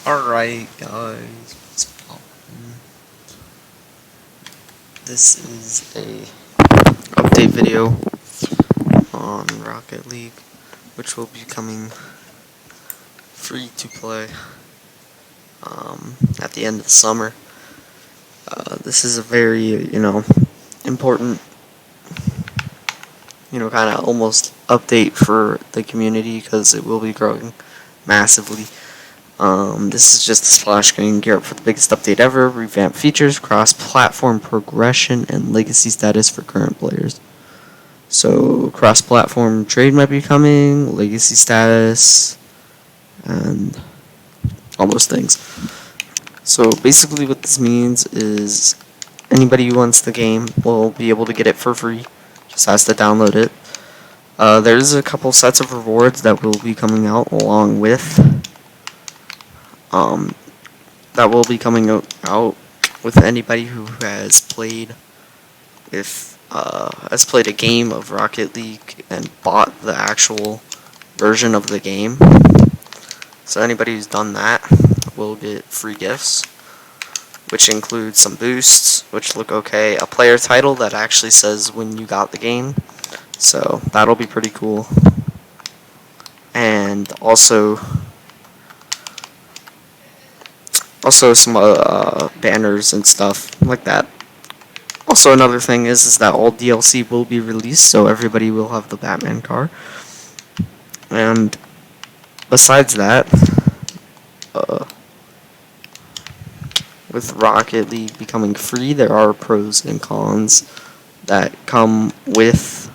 Alright guys, what's poppin'? This is a update video on Rocket League, which will be coming free to play at the end of the summer. This is a very, important, kind of almost update for the community because it will be growing massively. This is just a splash screen gear up for the biggest update ever, revamped features, cross-platform progression, and legacy status for current players. So, cross-platform trade might be coming, legacy status, and all those things. So, basically what this means is anybody who wants the game will be able to get it for free, just has to download it. There's a couple sets of rewards that will be coming out along with that will be coming out with anybody who has played a game of Rocket League and bought the actual version of the game. So anybody who's done that will get free gifts, which include some boosts, which look okay, a player title that actually says when you got the game, so that'll be pretty cool, and also some banners and stuff like that. Also, another thing is that all DLC will be released, so everybody will have the Batman car. And besides that, with Rocket League becoming free, there are pros and cons that come with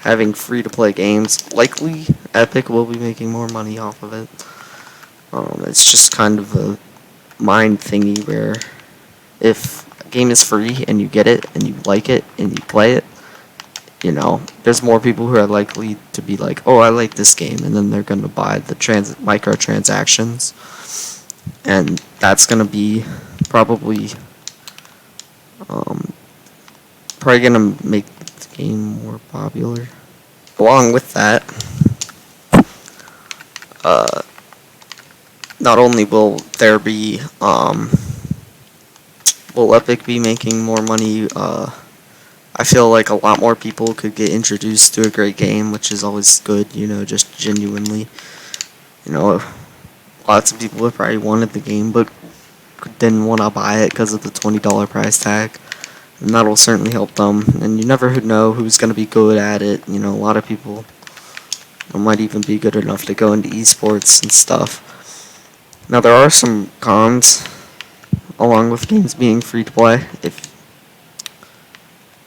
having free-to-play games. Likely, Epic will be making more money off of it. It's just kind of a mind thingy where if a game is free and you get it and you like it and you play it, there's more people who are likely to be like, oh, I like this game, and then they're going to buy the microtransactions, and that's going to be probably going to make the game more popular. Along with that, not only will there be, will Epic be making more money, I feel like a lot more people could get introduced to a great game, which is always good, just genuinely. Lots of people have probably wanted the game, but didn't want to buy it because of the $20 price tag, and that'll certainly help them, and you never know who's going to be good at it. A lot of people might even be good enough to go into esports and stuff. Now, there are some cons along with games being free to play.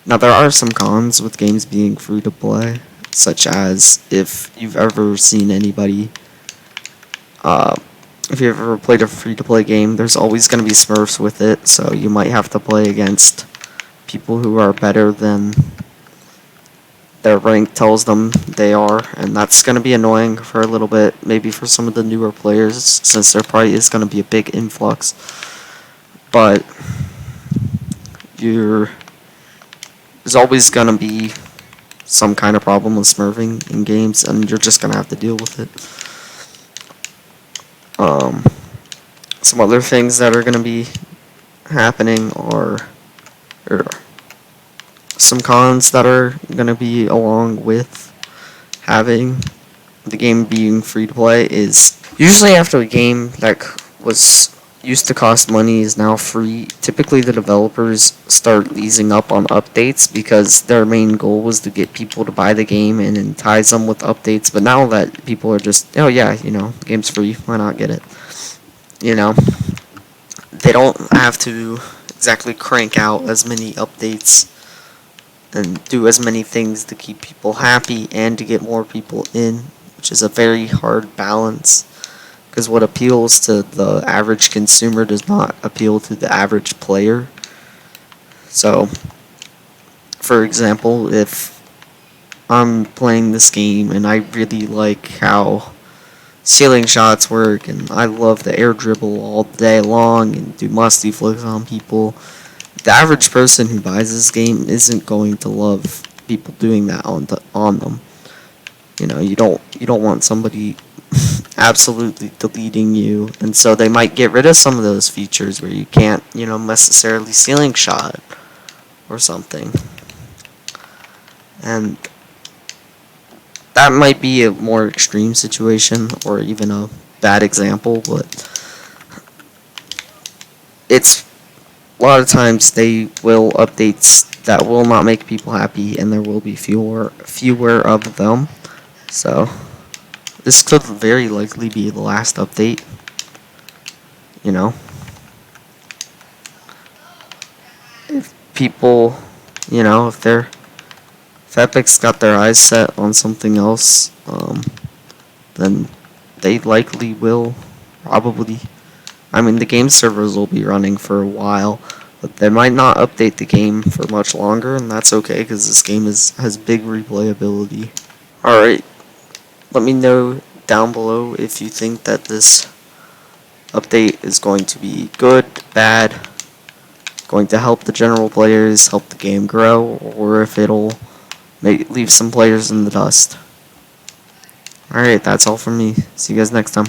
There are some cons with games being free to play, such as if you've ever seen anybody, if you've ever played a free to play game, there's always going to be Smurfs with it, so you might have to play against people who are better than their rank tells them they are, and that's going to be annoying for a little bit, maybe for some of the newer players, since there probably is going to be a big influx. But there's always going to be some kind of problem with smurfing in games, and you're just going to have to deal with it. Some other things that are going to be happening are some cons that are going to be along with having the game being free to play is usually after a game that was used to cost money is now free. Typically the developers start easing up on updates because their main goal was to get people to buy the game and entice them with updates, but now that people are just, oh yeah, the game's free, why not get it? They don't have to exactly crank out as many updates and do as many things to keep people happy and to get more people in, which is a very hard balance, because what appeals to the average consumer does not appeal to the average player. So, for example, if I'm playing this game and I really like how ceiling shots work and I love the air dribble all day long and do musty flicks on people, the average person who buys this game isn't going to love people doing that on them. You don't want somebody absolutely deleting you, and so they might get rid of some of those features where you can't, necessarily ceiling shot or something. And that might be a more extreme situation or even a bad example, but it's a lot of times they will updates that will not make people happy, and there will be fewer of them. So this could very likely be the last update. You know, if people, if Epic's got their eyes set on something else, then they likely will probably. I mean, the game servers will be running for a while, but they might not update the game for much longer, and that's okay because this game has big replayability. Alright, let me know down below if you think that this update is going to be good, bad, going to help the general players, help the game grow, or if it'll leave some players in the dust. Alright, that's all from me. See you guys next time.